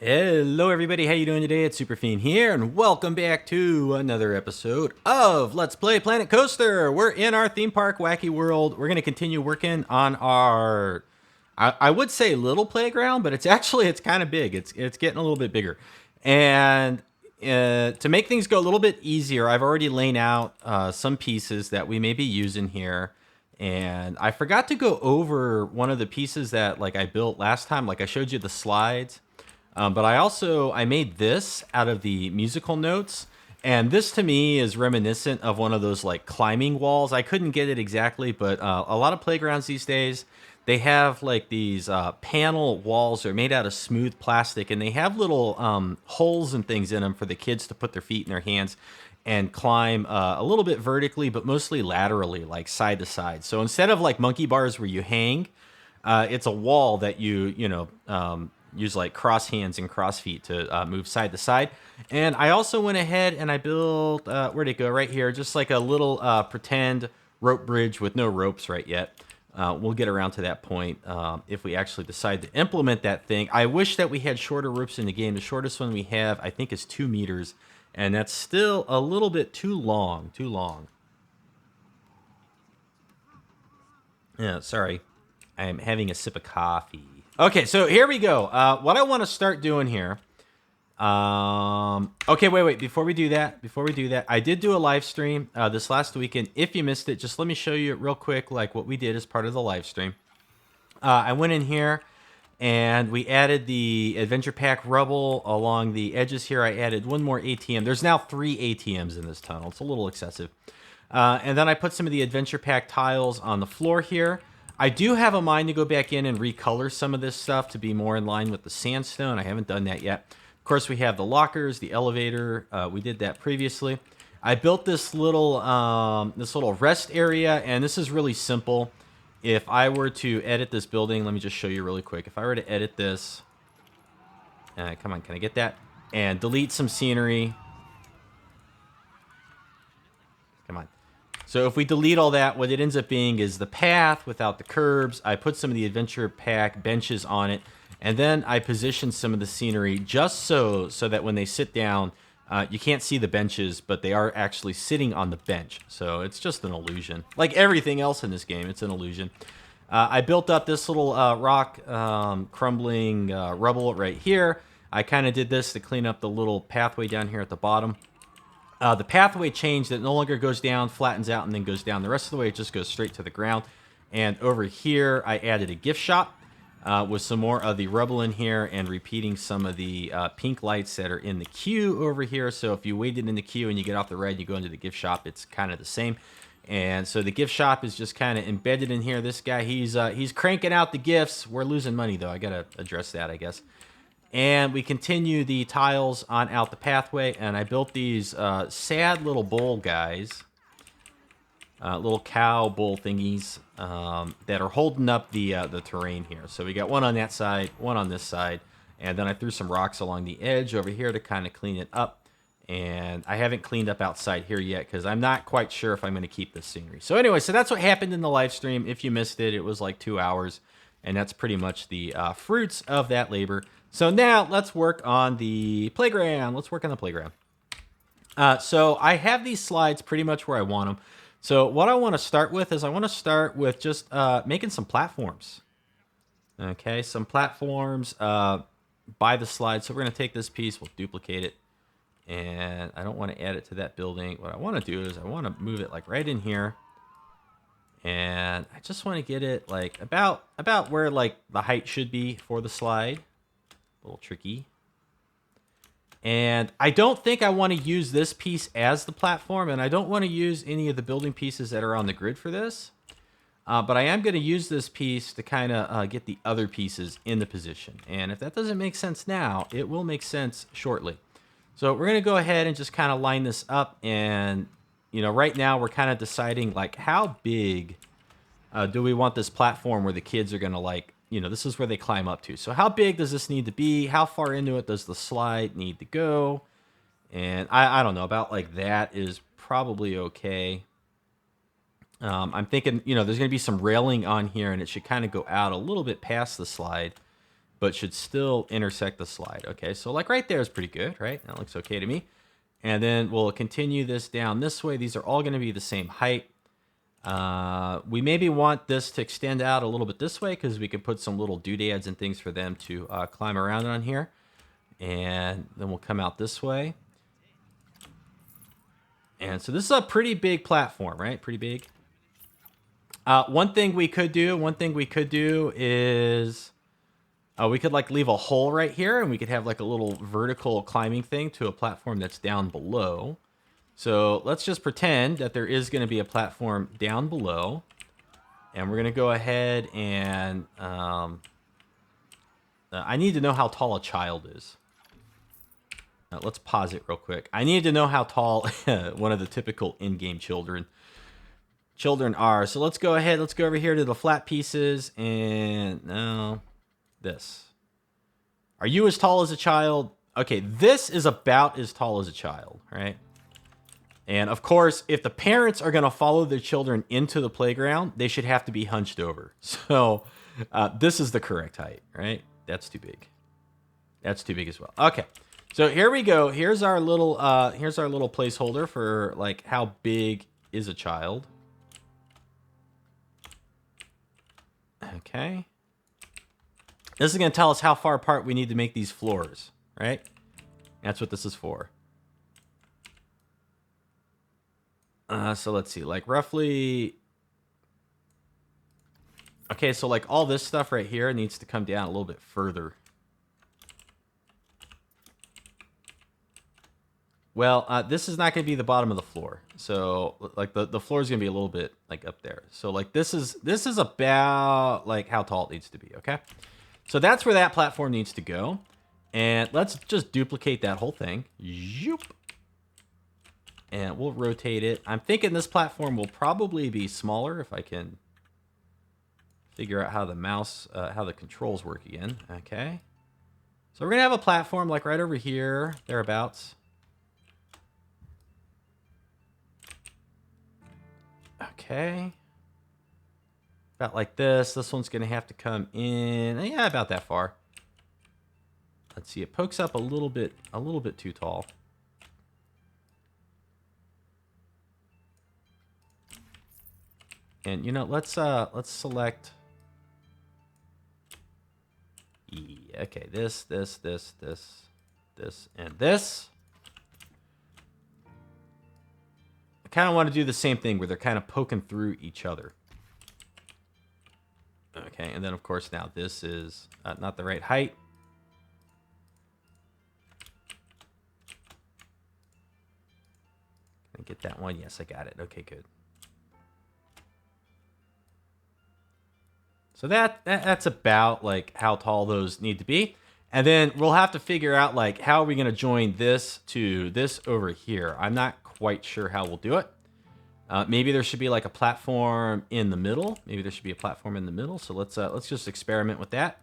Hello everybody, how you doing today? It's Superfiend here, and welcome back to another episode of Let's Play Planet Coaster. We're in our theme park, Whacky World. We're going to continue working on our, I would say little playground, but it's kind of big. It's getting a little bit bigger. And to make things go a little bit easier, I've already laid out some pieces that we may be using here. And I forgot to go over one of the pieces that I built last time. Like I showed you the slides. But I made this out of the musical notes, and this to me is reminiscent of one of those like climbing walls. I couldn't get it exactly, but a lot of playgrounds these days, they have like these panel walls. They're made out of smooth plastic, and they have little holes and things in them for the kids to put their feet in their hands and climb a little bit vertically, but mostly laterally, like side to side. So instead of like monkey bars where you hang, it's a wall that you use like cross hands and cross feet to move side to side. And I also went ahead and I built, where'd it go? Right here, just like a little pretend rope bridge with no ropes right yet. We'll get around to that point if we actually decide to implement that thing. I wish that we had shorter ropes in the game. The shortest one we have, I think, is 2 meters. And that's still a little bit too long, Yeah, sorry. I'm having a sip of coffee. Okay, so here we go. What I want to start doing here. Okay, wait. Before we do that, I did do a live stream this last weekend. If you missed it, just let me show you real quick, like what we did as part of the live stream. I went in here and we added the adventure pack rubble along the edges here. I added one more ATM. There's now 3 ATMs in this tunnel. It's a little excessive. And then I put some of the adventure pack tiles on the floor here. I do have a mind to go back in and recolor some of this stuff to be more in line with the sandstone. I haven't done that yet. Of course, we have the lockers, the elevator. We did that previously. I built this little rest area, and this is really simple. If I were to edit this building, let me just show you really quick. If I were to edit this, come on, can I get that? And delete some scenery. Come on. So if we delete all that, what it ends up being is the path without the curbs. I put some of the adventure pack benches on it, and then I position some of the scenery just so that when they sit down, you can't see the benches, but they are actually sitting on the bench. So it's just an illusion. Like everything else in this game, it's an illusion. I built up this little rock crumbling rubble right here. I kind of did this to clean up the little pathway down here at the bottom. The pathway changed. It no longer goes down, flattens out, and then goes down. The rest of the way, it just goes straight to the ground. And over here, I added a gift shop with some more of the rubble in here and repeating some of the pink lights that are in the queue over here. So if you waited in the queue and you get off the ride, you go into the gift shop, it's kind of the same. And so the gift shop is just kind of embedded in here. This guy, he's cranking out the gifts. We're losing money, though. I got to address that, I guess. And we continue the tiles on out the pathway, and I built these sad little bull guys, little cow bull thingies that are holding up the terrain here. So we got one on that side, one on this side, and then I threw some rocks along the edge over here to kind of clean it up. And I haven't cleaned up outside here yet because I'm not quite sure if I'm going to keep this scenery. So anyway, so that's what happened in the live stream. If you missed it, it was like 2 hours, and that's pretty much the fruits of that labor. So now let's work on the playground. So I have these slides pretty much where I want them. So what I want to start with is I want to start with just making some platforms. Okay, some platforms by the slide. So we're going to take this piece, we'll duplicate it. And I don't want to add it to that building. What I want to do is I want to move it like right in here. And I just want to get it like about where like the height should be for the slide. A little tricky. And I don't think I want to use this piece as the platform, and I don't want to use any of the building pieces that are on the grid for this. But I am going to use this piece to kind of get the other pieces in the position. And if that doesn't make sense now, it will make sense shortly. So we're going to go ahead and just kind of line this up. And, right now we're kind of deciding, like, how big do we want this platform where the kids are going to, this is where they climb up to. So how big does this need to be? How far into it does the slide need to go? And I don't know, about like that is probably okay. I'm thinking, there's going to be some railing on here, and it should kind of go out a little bit past the slide. but should still intersect the slide. Okay, so like right there is pretty good, right? That looks okay to me. And then we'll continue this down this way. These are all going to be the same height. We maybe want this to extend out a little bit this way because we can put some little doodads and things for them to climb around on here. And then we'll come out this way. And so this is a pretty big platform, right? Pretty big. One thing we could do is we could like leave a hole right here, and we could have like a little vertical climbing thing to a platform that's down below. So let's just pretend that there is going to be a platform down below, and we're going to go ahead and I need to know how tall a child is. Let's pause it real quick. I need to know how tall one of the typical in-game children are. So let's go ahead. Let's go over here to the flat pieces, and no, this. Are you as tall as a child? Okay, this is about as tall as a child, right? And of course, if the parents are going to follow their children into the playground, they should have to be hunched over. So this is the correct height, right? That's too big. That's too big as well. Okay, so here we go. Here's our little placeholder for like how big is a child. Okay. This is going to tell us how far apart we need to make these floors, right? That's what this is for. So let's see, like roughly. Okay, so like all this stuff right here needs to come down a little bit further. Well, this is not going to be the bottom of the floor. So like the floor is going to be a little bit like up there. So like this is about like how tall it needs to be, okay? So that's where that platform needs to go. And let's just duplicate that whole thing. Zoop. And we'll rotate it. I'm thinking this platform will probably be smaller if I can figure out how the mouse, how the controls work again. Okay. So we're going to have a platform like right over here, thereabouts. Okay. About like this. This one's going to have to come in. Yeah, about that far. Let's see. It pokes up a little bit too tall. And you know, let's select. Yeah, okay, this, and this. I kind of want to do the same thing where they're kind of poking through each other. Okay, and then of course now this is not the right height. Can I get that one? Yes, I got it. Okay, good. So that's about like how tall those need to be. And then we'll have to figure out like how are we going to join this to this over here. I'm not quite sure how we'll do it. Maybe there should be like a platform in the middle. So let's just experiment with that.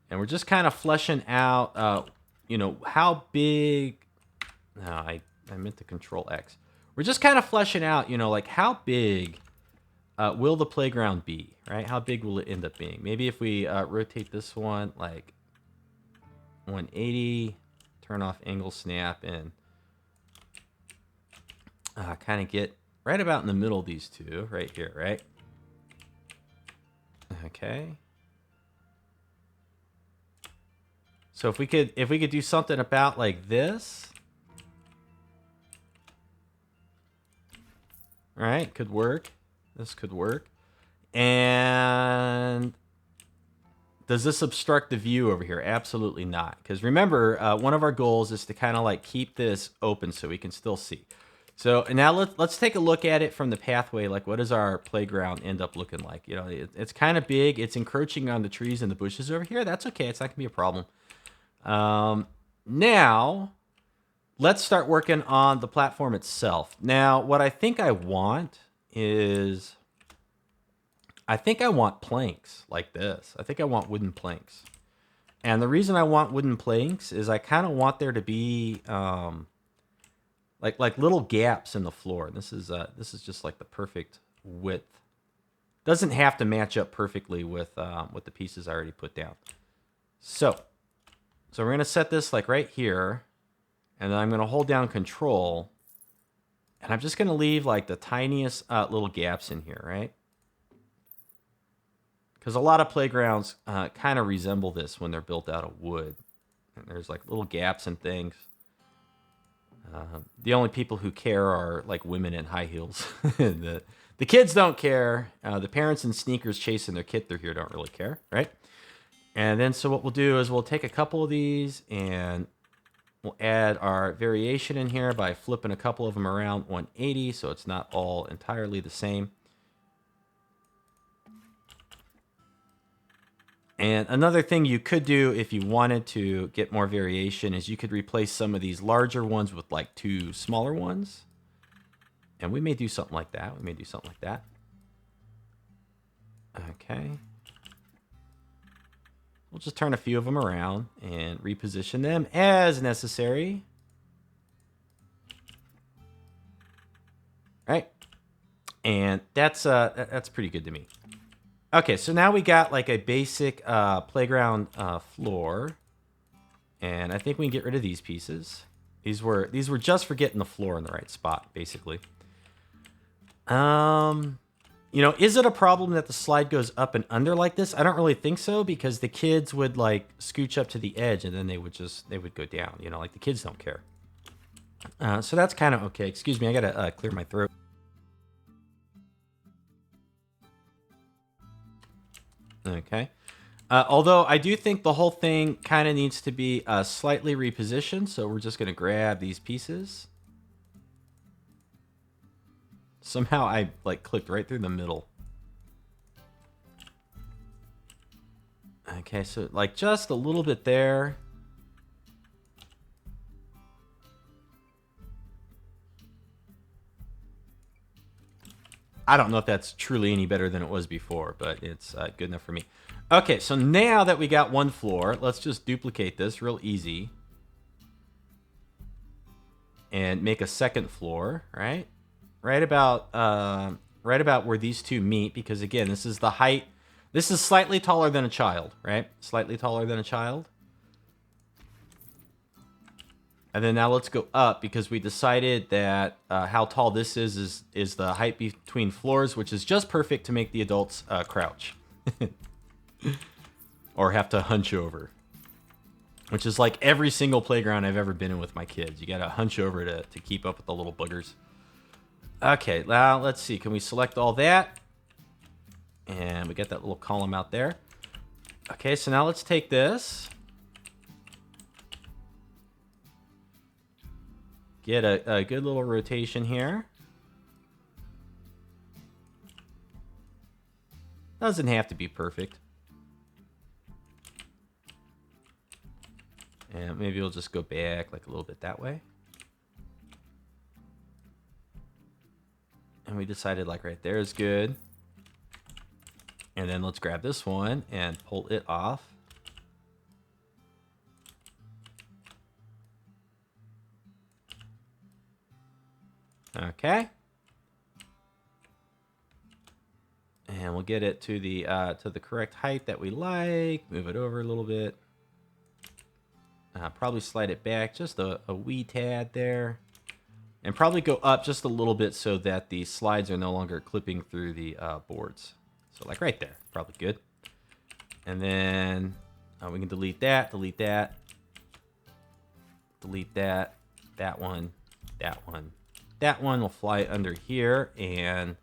And we're just kind of fleshing out, you know, how big. No, I meant to Control X. We're just kind of fleshing out, you know, like how big will the playground be, right? How big will it end up being? Maybe if we rotate this one like 180, turn off angle snap, and kind of get right about in the middle of these two, right here, right? Okay. So if we could do something about like this. All right, could work. This could work. And does this obstruct the view over here? Absolutely not. Because remember, one of our goals is to kind of like keep this open so we can still see. So now let's take a look at it from the pathway. Like, what does our playground end up looking like? You know, it's kind of big. It's encroaching on the trees and the bushes over here. That's okay. It's not gonna be a problem. Now. Let's start working on the platform itself. Now, what I think I want is, I think I want planks like this. I think I want wooden planks. And the reason I want wooden planks is I kind of want there to be like little gaps in the floor. This is just like the perfect width Doesn't have to match up perfectly with the pieces I already put down. So we're going to set this like right here. And then I'm going to hold down Control. And I'm just going to leave like the tiniest little gaps in here, right? Because a lot of playgrounds kind of resemble this when they're built out of wood. And there's like little gaps and things. The only people who care are like women in high heels. the kids don't care. The parents in sneakers chasing their kid through here don't really care, right? And then so what we'll do is we'll take a couple of these and we'll add our variation in here by flipping a couple of them around 180 so it's not all entirely the same. And another thing you could do if you wanted to get more variation is you could replace some of these larger ones with like 2 smaller ones. And we may do something like that. Okay. We'll just turn a few of them around and reposition them as necessary. All right. And that's pretty good to me. Okay, so now we got like a basic playground floor, and I think we can get rid of these pieces. These were just for getting the floor in the right spot, basically. You know, is it a problem that the slide goes up and under like this? I don't really think so, because the kids would like scooch up to the edge and then they would go down. You know, like the kids don't care. So that's kind of okay. Excuse me, I gotta clear my throat. Okay. Although I do think the whole thing kind of needs to be slightly repositioned, so we're just going to grab these pieces. Somehow I like clicked right through the middle. Okay, so like just a little bit there. I don't know if that's truly any better than it was before, but it's good enough for me. Okay, so now that we got one floor, let's just duplicate this real easy. And make a second floor, right? Right about where these two meet, because again, this is the height. This is slightly taller than a child, right? Slightly taller than a child. And then now let's go up, because we decided that how tall this is the height between floors, which is just perfect to make the adults crouch. Or have to hunch over. Which is like every single playground I've ever been in with my kids. You gotta hunch over to keep up with the little boogers. Okay, now let's see. Can we select all that? And we get that little column out there. Okay, so now let's take this. Get a good little rotation here. Doesn't have to be perfect. And maybe we'll just go back like a little bit that way. And we decided like right there is good. And then let's grab this one and pull it off. Okay. And we'll get it to the correct height that we like. Move it over a little bit. Probably slide it back just a wee tad there. And probably go up just a little bit so that the slides are no longer clipping through the boards. So like right there, probably good. And then we can delete that, delete that, delete that, that one, that one. That one will fly under here and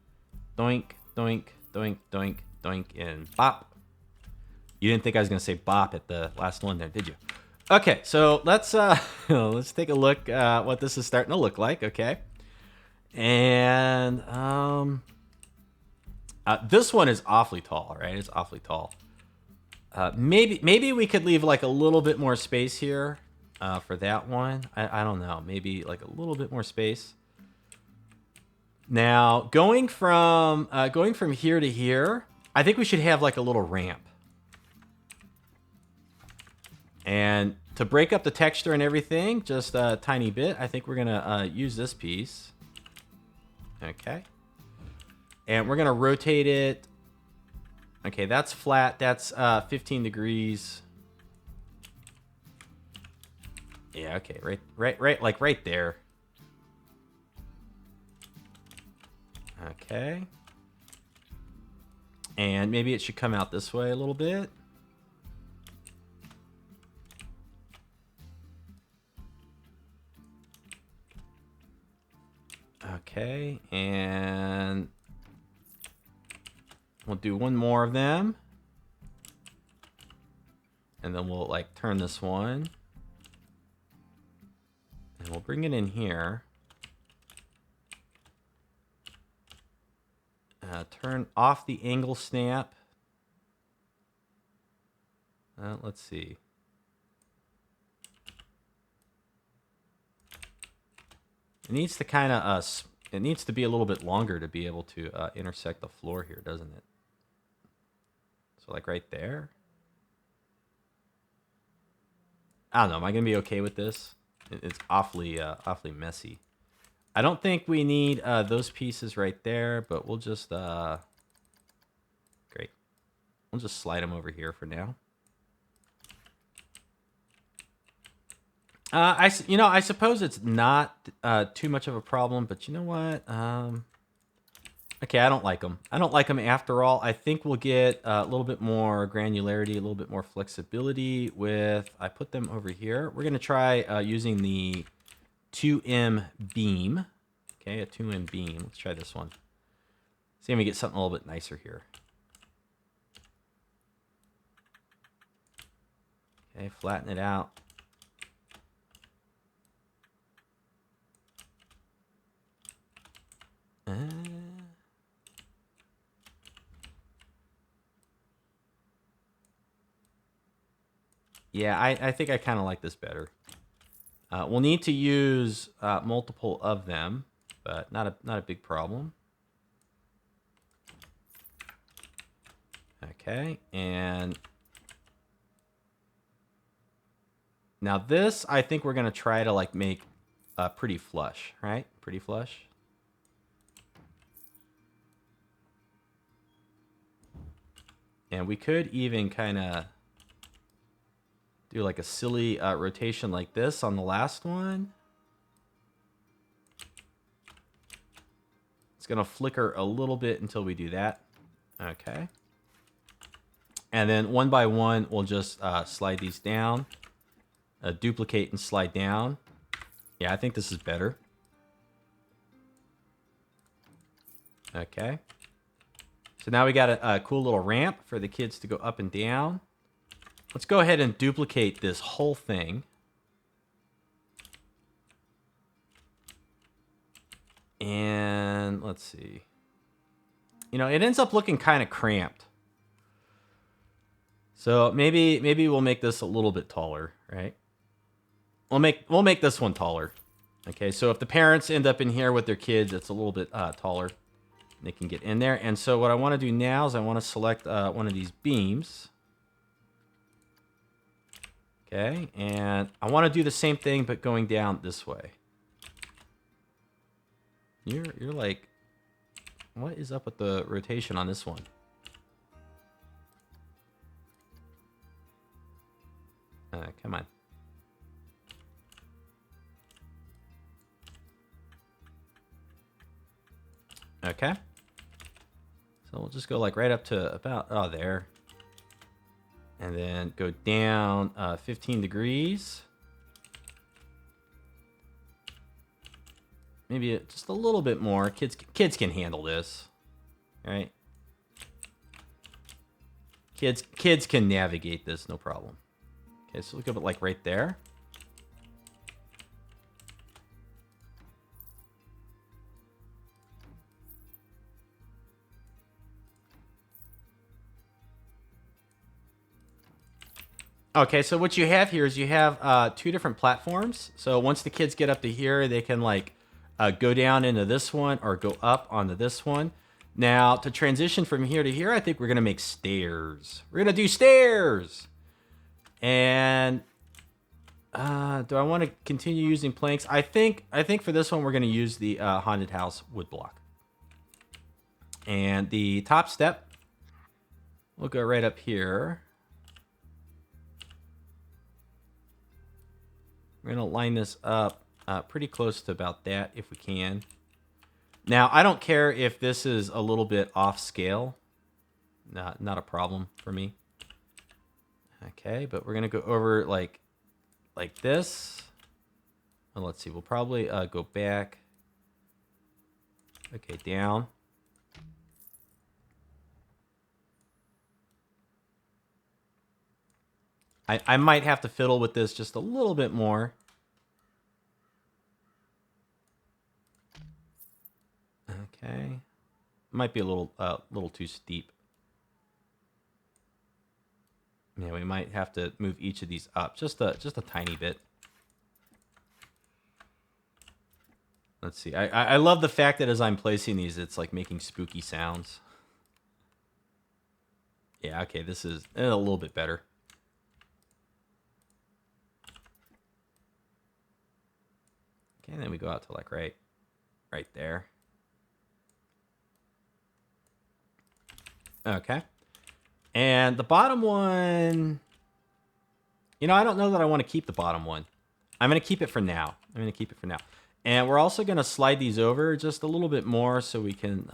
doink, doink, doink, doink, doink, and bop. You didn't think I was going to say bop at the last one there, did you? Okay, so let's take a look at what this is starting to look like, okay? And this one is awfully tall, right? It's awfully tall. Maybe we could leave like a little bit more space here for that one. I don't know. Maybe like a little bit more space. Now, going from here to here, I think we should have like a little ramp. And to break up the texture and everything, just a tiny bit, I think we're going to use this piece. Okay. And we're going to rotate it Okay, that's flat. That's 15 degrees. Yeah, okay, right, like right there. Okay. And maybe it should come out this way a little bit. Okay, and we'll do one more of them. And then we'll like turn this one. And we'll bring it in here. Turn off the angle snap. Let's see. It needs to kind of it needs to be a little bit longer to be able to intersect the floor here, doesn't it? So like right there. I don't know. Am I gonna be okay with this? It's awfully messy. I don't think we need those pieces right there, but we'll just great. We'll just slide them over here for now. I suppose it's not too much of a problem, but you know what? Okay, I don't like them. I don't like them after all. I think we'll get a little bit more granularity, a little bit more flexibility with... I put them over here. We're going to try using the 2M beam. Okay, a 2M beam. Let's try this one. See if we get something a little bit nicer here. Okay, flatten it out. Yeah, I think I kind of like this better. We'll need to use multiple of them, but not a big problem. Okay, and now this I think we're gonna try to like make pretty flush, right? Pretty flush. And we could even kind of do like a silly rotation like this on the last one. It's going to flicker a little bit until we do that. Okay. And then one by one, we'll just slide these down. Duplicate and slide down. Yeah, I think this is better. Okay. So now we got a cool little ramp for the kids to go up and down. Let's go ahead and duplicate this whole thing. And let's see. You know, it ends up looking kind of cramped. So maybe we'll make this a little bit taller, right? We'll make this one taller. Okay, so if the parents end up in here with their kids, it's a little bit taller. They can get in there. And so what I want to do now is I want to select one of these beams. Okay, and I want to do the same thing, but going down this way. You're like, what is up with the rotation on this one? Come on. Okay. So we'll just go like right up to about, oh, there. And then go down 15 degrees. Maybe just a little bit more. Kids can handle this, right? Kids can navigate this, no problem. Okay, so we'll go like right there. Okay, so what you have here is you have two different platforms. So once the kids get up to here, they can like go down into this one or go up onto this one. Now, to transition from here to here, I think we're going to make stairs. We're going to do stairs. And do I want to continue using planks? I think for this one, we're going to use the haunted house wood block. And the top step, We'll go right up here. We're going to line this up pretty close to about that if we can. Now, I don't care if this is a little bit off scale. Not a problem for me. Okay, but we're going to go over like this. Well, let's see. We'll probably go back. Okay, down. I might have to fiddle with this just a little bit more. Okay. Might be a little too steep. Yeah, we might have to move each of these up just a tiny bit. Let's see. I love the fact that as I'm placing these, it's like making spooky sounds. Yeah, okay, this is a little bit better. Okay, and then we go out to like right there. Okay. And the bottom one, you know, I don't know that I want to keep the bottom one. I'm going to keep it for now. And we're also going to slide these over just a little bit more so we can,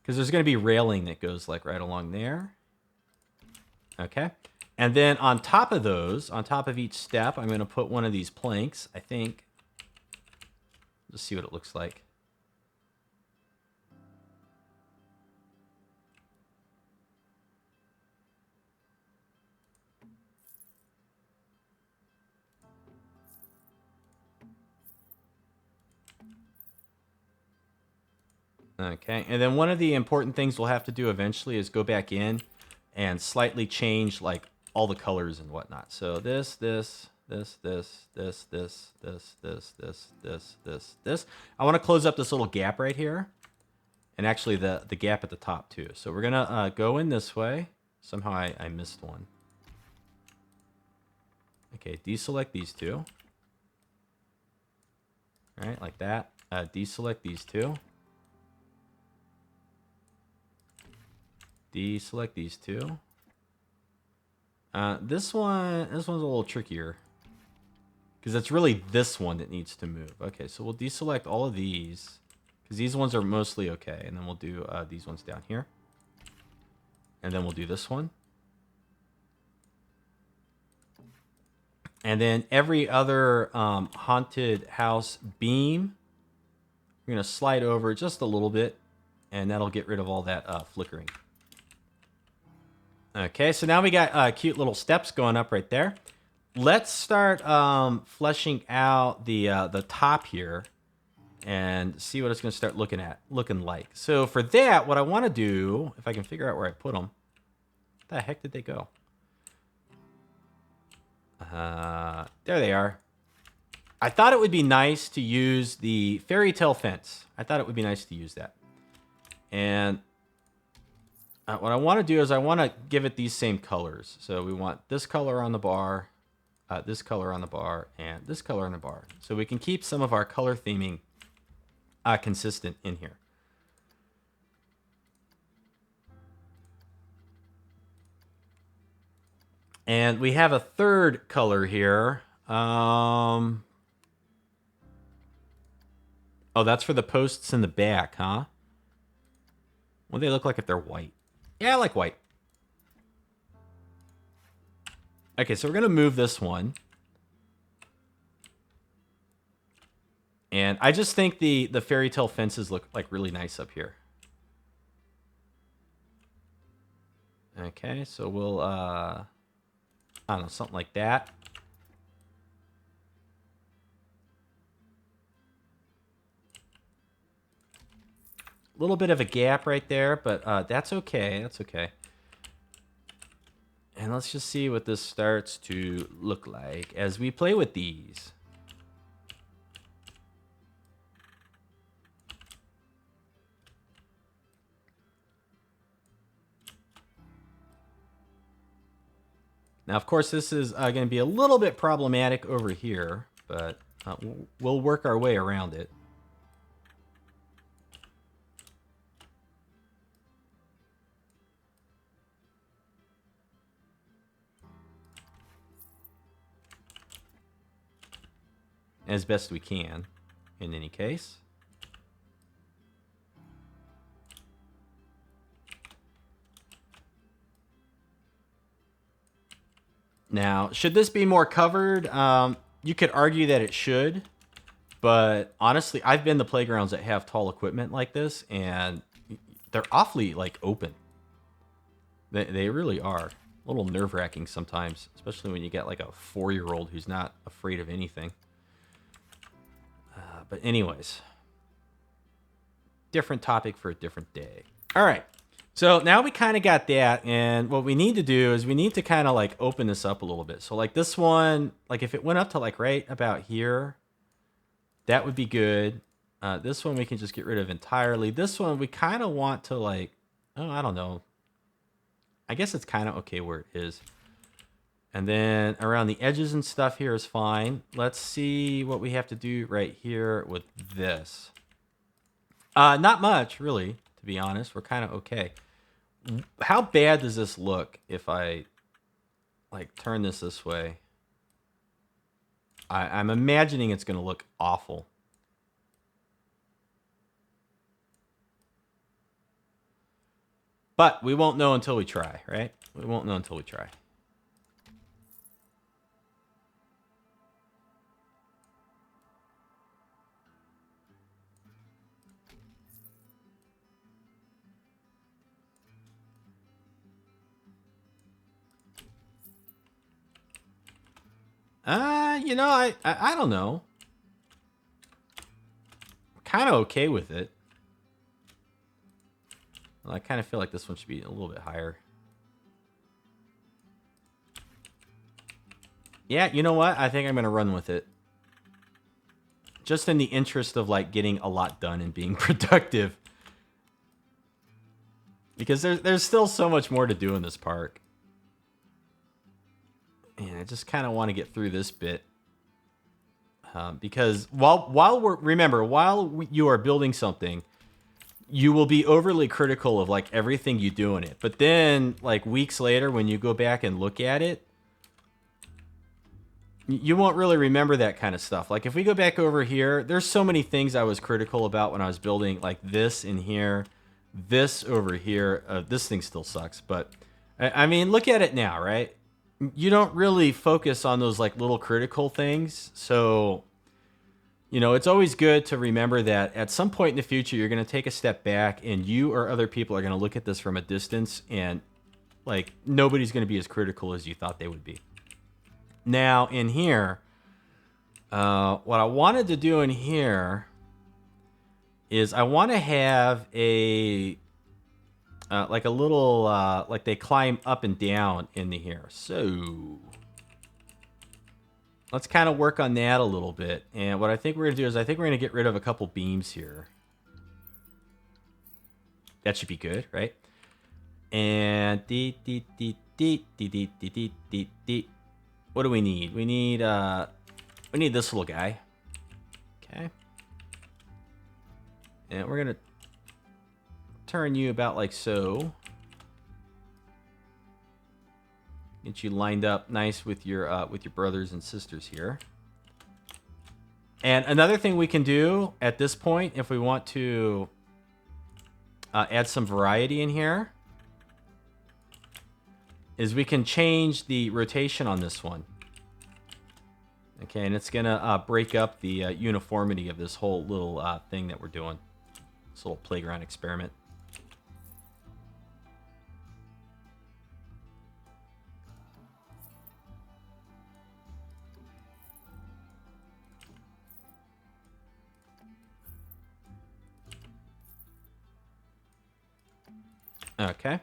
because there's going to be railing that goes like right along there. Okay. And then on top of those, on top of each step, I'm going to put one of these planks, I think. Let's see what it looks like. Okay, and then one of the important things we'll have to do eventually is go back in and slightly change like all the colors and whatnot. So this. I want to close up this little gap right here, and actually the gap at the top too. So we're gonna go in this way. Somehow I missed one. Okay, deselect these two. All right, like that. Deselect these two. Deselect these two. This one's a little trickier because it's really this one that needs to move. Okay, so we'll deselect all of these because these ones are mostly okay, and then we'll do these ones down here, and then we'll do this one, and then every other haunted house beam, we're gonna slide over just a little bit, and that'll get rid of all that flickering. Okay, so now we got cute little steps going up right there. Let's start fleshing out the top here and see what it's going to start looking like. So for that, what I want to do, if I can figure out where I put them, where the heck did they go? There they are. I thought it would be nice to use the fairy tale fence. I thought it would be nice to use that, and what I want to do is I want to give it these same colors. So we want this color on the bar, this color on the bar, and this color on the bar. So we can keep some of our color theming consistent in here. And we have a third color here. Oh, that's for the posts in the back, huh? What do they look like if they're white? Yeah, I like white. Okay, so we're going to move this one. And I just think the fairy tale fences look like really nice up here. Okay, so we'll, I don't know, something like that. A little bit of a gap right there, but that's okay. That's okay. And let's just see what this starts to look like as we play with these. Now, of course, this is going to be a little bit problematic over here, but we'll work our way around it. as best we can, in any case. Now, should this be more covered? You could argue that it should, but honestly, I've been to playgrounds that have tall equipment like this, and they're awfully, like, open. They really are. A little nerve-wracking sometimes, especially when you get, like, a 4-year-old who's not afraid of anything. But anyways, different topic for a different day. All right. So now we kind of got that, and what we need to do is we need to kind of like open this up a little bit. So like this one, like if it went up to like right about here, that would be good. This one we can just get rid of entirely. This one we kind of want to like, oh, I don't know. I guess it's kind of okay where it is. And then around the edges and stuff here is fine. Let's see what we have to do right here with this. Not much, really, to be honest. We're kind of okay. How bad does this look if I like turn this way? I'm imagining it's going to look awful. But we won't know until we try, right? We won't know until we try. You know, I don't know. Kind of okay with it. Well, I kind of feel like this one should be a little bit higher. Yeah, you know what? I think I'm going to run with it. Just in the interest of like getting a lot done and being productive. Because there's still so much more to do in this park. And I just kind of want to get through this bit. Because while you are building something, you will be overly critical of like everything you do in it. But then like weeks later, when you go back and look at it, you won't really remember that kind of stuff. Like if we go back over here, there's so many things I was critical about when I was building like this in here, this over here. This thing still sucks, but I mean, look at it now, right? You don't really focus on those like little critical things. So, you know, it's always good to remember that at some point in the future, you're going to take a step back and you or other people are going to look at this from a distance and like nobody's going to be as critical as you thought they would be. Now in here, what I wanted to do in here is I want to have a like a little, like they climb up and down into here. So let's kind of work on that a little bit. And what I think we're going to do is I think we're going to get rid of a couple beams here. That should be good, right? And what do we need? We need this little guy. Okay. And we're going to turn you about like so. Get you lined up nice with your brothers and sisters here. And another thing we can do at this point, if we want to add some variety in here, is we can change the rotation on this one. Okay, and it's gonna break up the uniformity of this whole little thing that we're doing. This little playground experiment. Okay.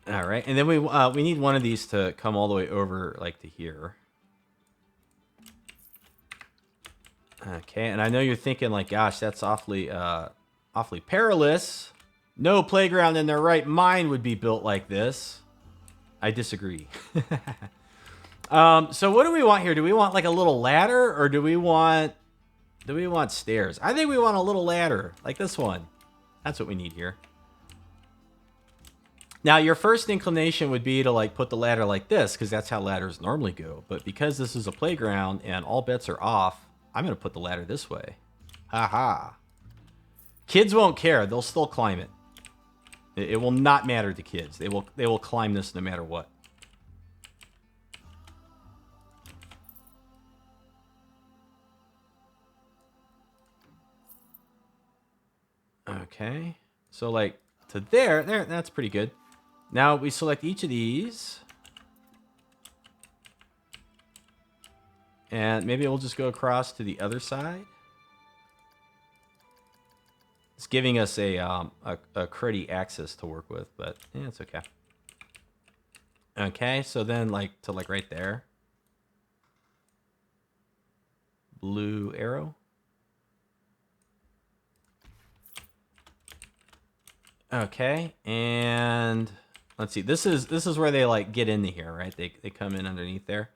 All right, and then we need one of these to come all the way over, like to here. Okay, and I know you're thinking, like, gosh, that's awfully perilous. No playground in their right mind would be built like this. I disagree. So what do we want here? Do we want like a little ladder, or do we want stairs? I think we want a little ladder, like this one. That's what we need here. Now, your first inclination would be to like put the ladder like this, because that's how ladders normally go. But because this is a playground and all bets are off, I'm going to put the ladder this way. Haha. Kids won't care. They'll still climb it. It will not matter to kids. They will climb this no matter what. Okay. So like to there, that's pretty good. Now we select each of these. And maybe we'll just go across to the other side. It's giving us a cruddy axis to work with, but yeah, it's okay. Okay, so then like to like right there. Blue arrow. Okay, and let's see. This is where they like get into here, right? They come in underneath there.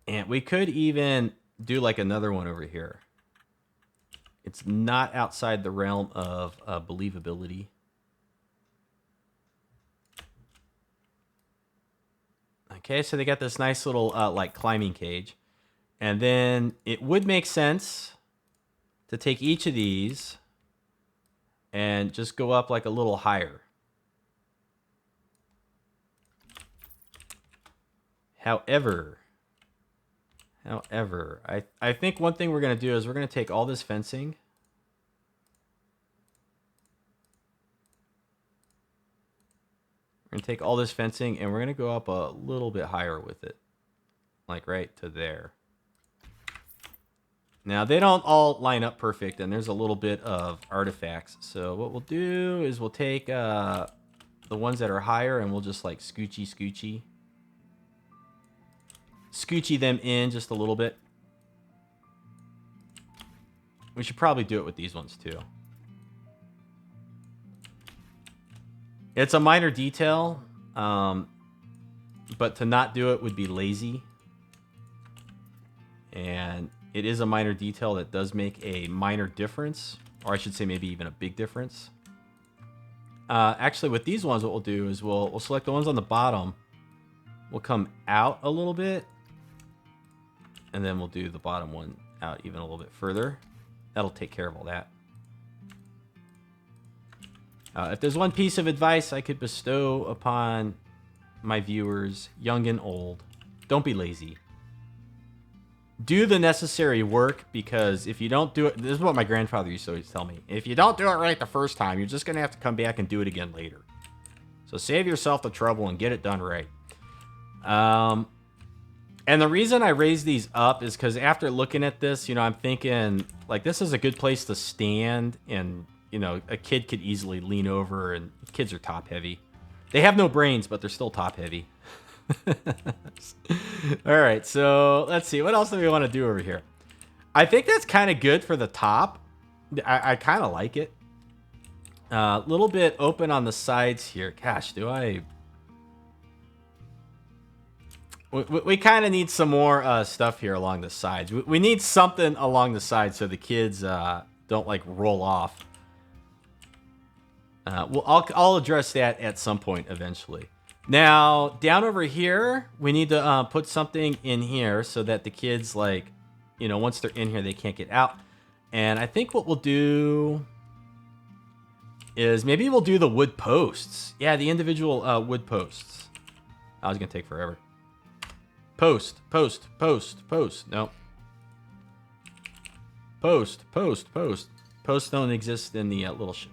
And we could even do like another one over here. It's not outside the realm of believability. Okay, so they got this nice little like climbing cage. And then it would make sense to take each of these and just go up like a little higher. However, I think one thing we're going to do is we're going to take all this fencing. We're going to take all this fencing and we're going to go up a little bit higher with it. Like right to there. Now, they don't all line up perfect, and there's a little bit of artifacts. So what we'll do is we'll take the ones that are higher, and we'll just like scoochy them in just a little bit. We should probably do it with these ones too. It's a minor detail, but to not do it would be lazy. And it is a minor detail that does make a minor difference, or I should say maybe even a big difference. Actually, with these ones, what we'll do is we'll select the ones on the bottom. We'll come out a little bit, and then we'll do the bottom one out even a little bit further. That'll take care of all that. If there's one piece of advice I could bestow upon my viewers, young and old, don't be lazy. Do the necessary work, because if you don't do it, this is what my grandfather used to always tell me. If you don't do it right the first time, you're just going to have to come back and do it again later. So save yourself the trouble and get it done right. And the reason I raise these up is because after looking at this, I'm thinking, like, this is a good place to stand, and, a kid could easily lean over, and kids are top heavy. They have no brains, but they're still top heavy. All right, so let's see. What else do we want to do over here? I think that's kind of good for the top. I kind of like it. A little bit open on the sides here. Gosh, do I... We kind of need some more stuff here along the sides. We need something along the sides so the kids don't, like, roll off. Well, I'll address that at some point eventually. Now, down over here, we need to put something in here so that the kids, like, once they're in here, they can't get out. And I think what we'll do is maybe we'll do the wood posts. Yeah, the individual wood posts. I was going to take forever. Post. No. Post. Posts don't exist in the little ship.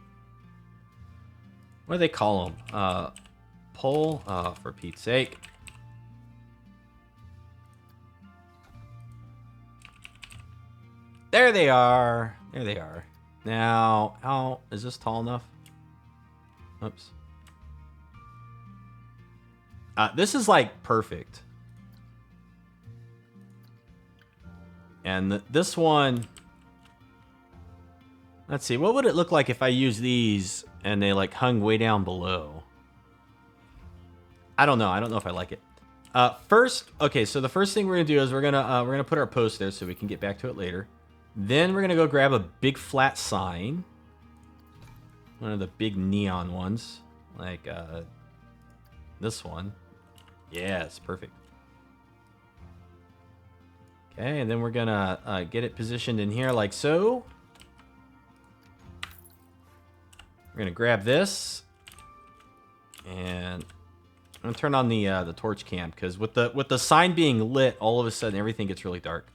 What do they call them? Pole, for Pete's sake. There they are. Now, how is this tall enough? Oops. This is like perfect. And this one, let's see, what would it look like if I use these and they like hung way down below? I don't know. I don't know if I like it. First, okay, so the first thing we're gonna do is we're gonna put our post there so we can get back to it later. Then we're gonna go grab a big flat sign, one of the big neon ones, like this one. Yes, perfect. Okay, and then we're gonna get it positioned in here like so. We're gonna grab this, and I'm gonna turn on the torch cam because with the sign being lit, all of a sudden everything gets really dark.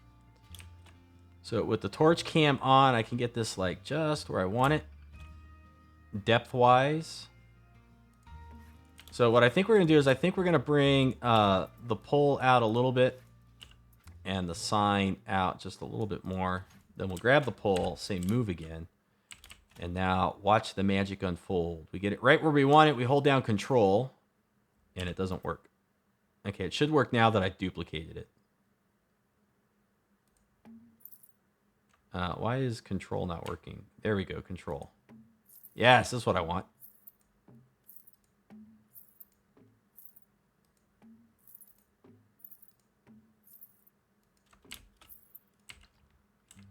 So with the torch cam on, I can get this like just where I want it, depth wise. So what I think we're gonna do is I think we're gonna bring the pole out a little bit and the sign out just a little bit more. Then we'll grab the pole, say move again. And now watch the magic unfold. We get it right where we want it. We hold down control and it doesn't work. Okay, it should work now that I duplicated it. Why is control not working? There we go, control. Yes, this is what I want.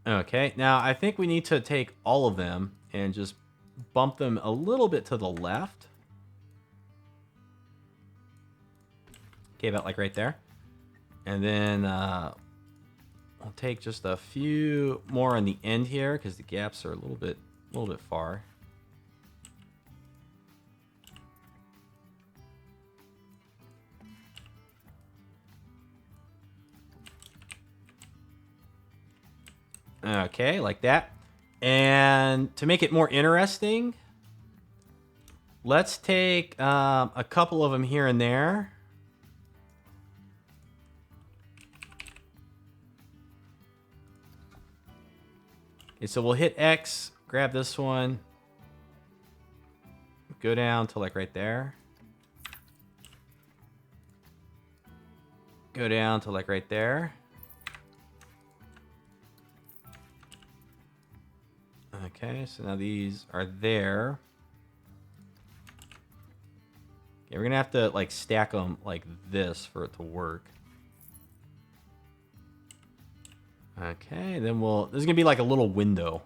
Okay, now I think we need to take all of them and just bump them a little bit to the left. Okay, about like right there. And then I'll take just a few more on the end here because the gaps are a little bit far. Okay, like that. And to make it more interesting, let's take a couple of them here and there. Okay, so we'll hit X, grab this one, go down to like right there. Go down to like right there. Okay, so now these are there. Okay, we're gonna have to like stack them like this for it to work. Okay, then this is gonna be like a little window.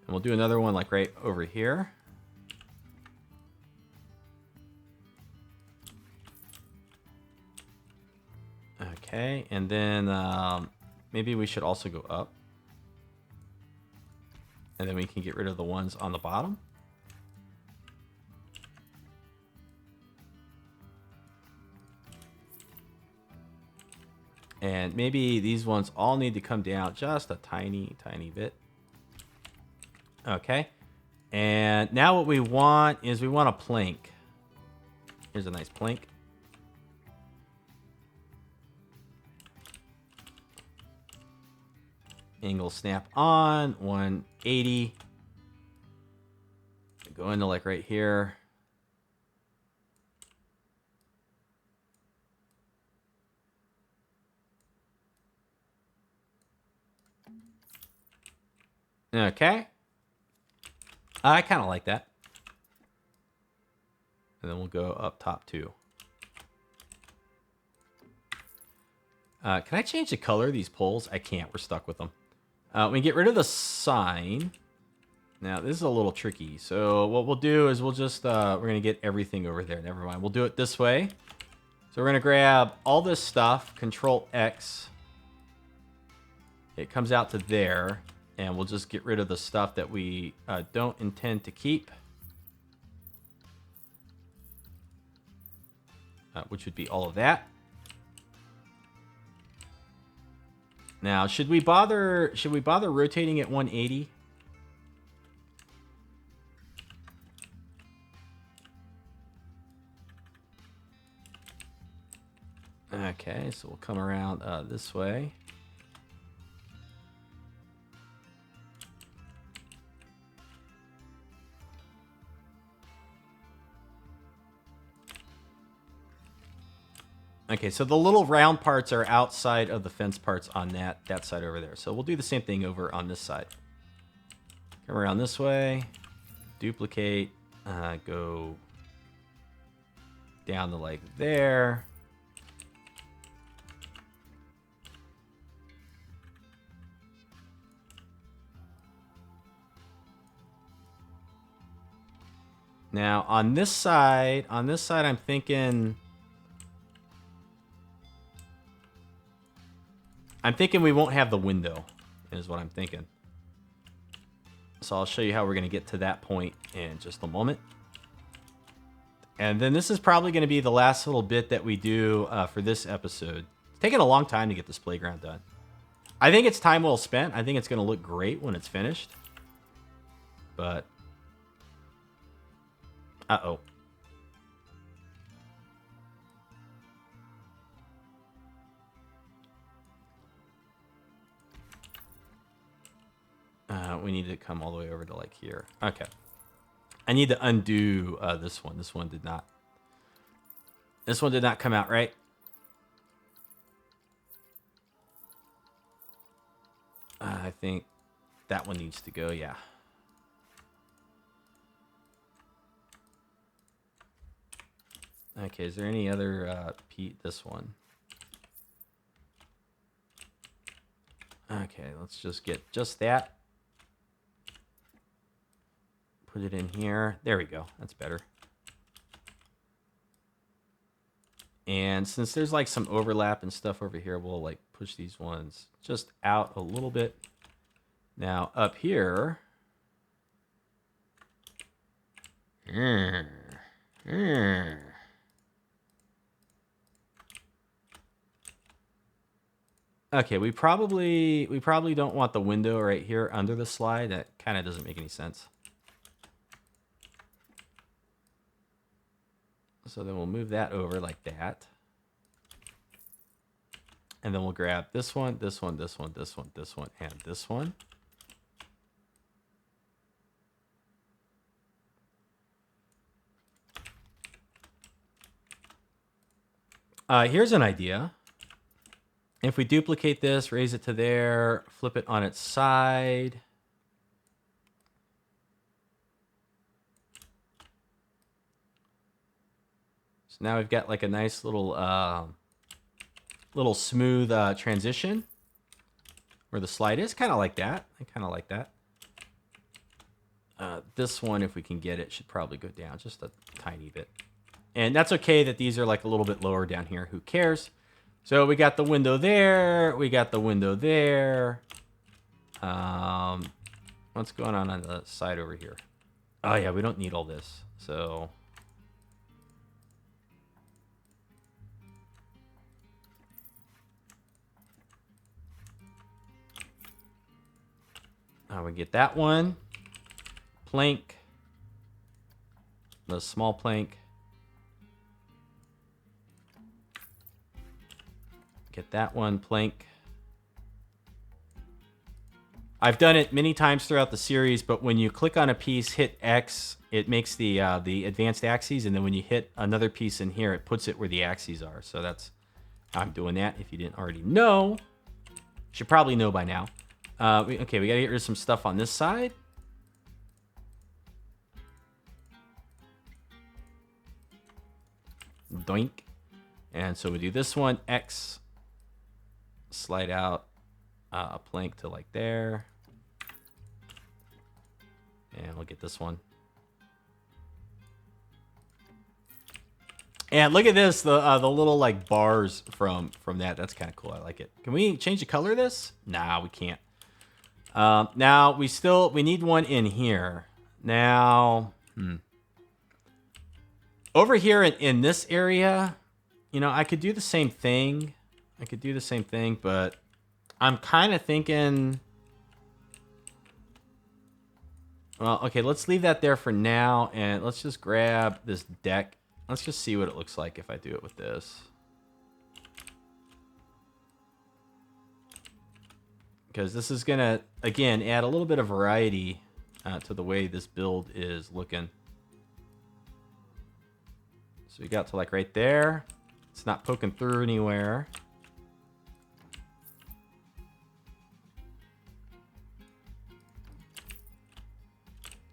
And we'll do another one like right over here. Okay, and then maybe we should also go up. And then we can get rid of the ones on the bottom. And maybe these ones all need to come down just a tiny, tiny bit. Okay. And now what we want is we want a plank. Here's a nice plank. Angle snap on 180. Go into like right here. Okay. I kind of like that. And then we'll go up top too. Can I change the color of these poles? I can't. We're stuck with them. We get rid of the sign. Now, this is a little tricky. So what we'll do is we'll just, we're going to get everything over there. Never mind. We'll do it this way. So we're going to grab all this stuff, Control X. It comes out to there. And we'll just get rid of the stuff that we don't intend to keep. Which would be all of that. Now, should we bother rotating at 180? Okay, so we'll come around this way. Okay, so the little round parts are outside of the fence parts on that side over there. So we'll do the same thing over on this side. Come around this way, duplicate, go down to like there. Now on this side, I'm thinking we won't have the window, is what I'm thinking. So I'll show you how we're going to get to that point in just a moment. And then this is probably going to be the last little bit that we do for this episode. It's taken a long time to get this playground done. I think it's time well spent. I think it's going to look great when it's finished. But... uh-oh. We need to come all the way over to like here. Okay. I need to undo this one. This one did not come out right. I think that one needs to go, yeah. Okay, is there any other this one? Okay, let's just get just that. Put it in here. There we go. That's better. And since there's like some overlap and stuff over here, we'll like push these ones just out a little bit. Now up here. Okay, we probably don't want the window right here under the slide. That kind of doesn't make any sense. So then we'll move that over like that. And then we'll grab this one, this one, this one, this one, this one, and this one. Here's an idea. If we duplicate this, raise it to there, flip it on its side. So now we've got like a nice little smooth transition where the slide is. Kind of like that. I kind of like that. This one, if we can get it, should probably go down just a tiny bit. And that's okay that these are like a little bit lower down here. Who cares? So we got the window there. We got the window there. What's going on the side over here? Oh, yeah, we don't need all this. So... we get that one. Plank. The small plank. Get that one, plank. I've done it many times throughout the series, but when you click on a piece, hit X, it makes the advanced axes, and then when you hit another piece in here, it puts it where the axes are. So that's how I'm doing that. If you didn't already know, you should probably know by now. Okay, we gotta get rid of some stuff on this side. Doink. And so we do this one, X. Slide out a plank to like there. And we'll get this one. And look at this, the little like bars from that. That's kind of cool. I like it. Can we change the color of this? Nah, we can't. Now we need one in here. Now, over here in this area, you know, I could do the same thing. But I'm kind of thinking, well, okay, let's leave that there for now, and let's just grab this deck. Let's just see what it looks like if I do it with this. Because this is going to, again, add a little bit of variety to the way this build is looking. So we got to like right there. It's not poking through anywhere.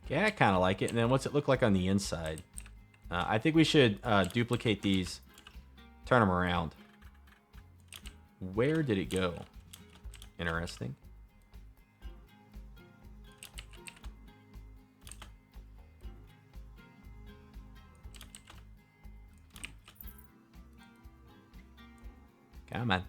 Yeah, I kind of like it. And then what's it look like on the inside? I think we should duplicate these, turn them around. Where did it go? Interesting. Come on.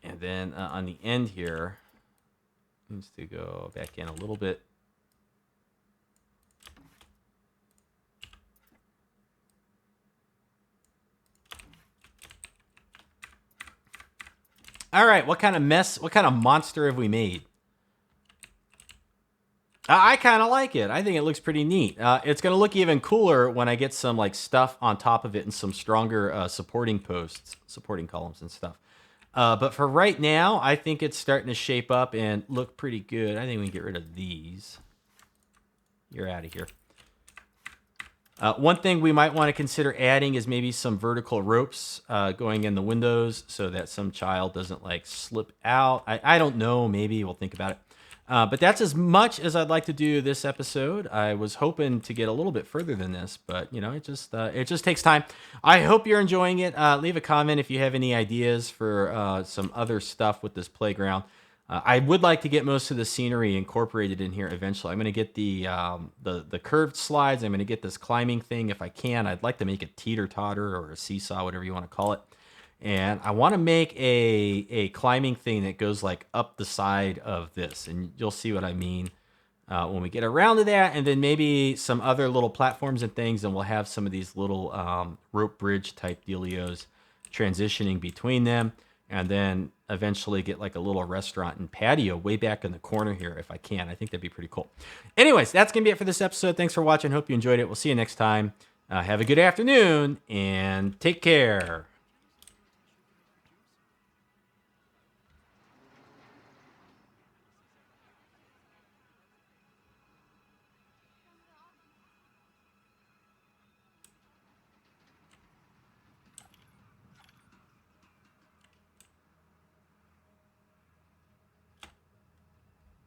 And then on the end here, needs to go back in a little bit. All right, what kind of mess, what kind of monster have we made? I kind of like it. I think it looks pretty neat. It's going to look even cooler when I get some like stuff on top of it and some stronger supporting posts, supporting columns and stuff. But for right now, I think it's starting to shape up and look pretty good. I think we can get rid of these. You're out of here. One thing we might want to consider adding is maybe some vertical ropes going in the windows so that some child doesn't like slip out. I don't know. Maybe we'll think about it. But that's as much as I'd like to do this episode. I was hoping to get a little bit further than this, but you know, it just takes time. I hope you're enjoying it. Leave a comment if you have any ideas for some other stuff with this playground. I would like to get most of the scenery incorporated in here eventually. I'm going to get the curved slides. I'm going to get this climbing thing if I can. I'd like to make a teeter-totter or a seesaw, whatever you want to call it. And I want to make a climbing thing that goes like up the side of this. And you'll see what I mean when we get around to that. And then maybe some other little platforms and things. And we'll have some of these little rope bridge type dealios transitioning between them. And then eventually get like a little restaurant and patio way back in the corner here if I can. I think that'd be pretty cool. Anyways, that's going to be it for this episode. Thanks for watching. Hope you enjoyed it. We'll see you next time. Have a good afternoon and take care.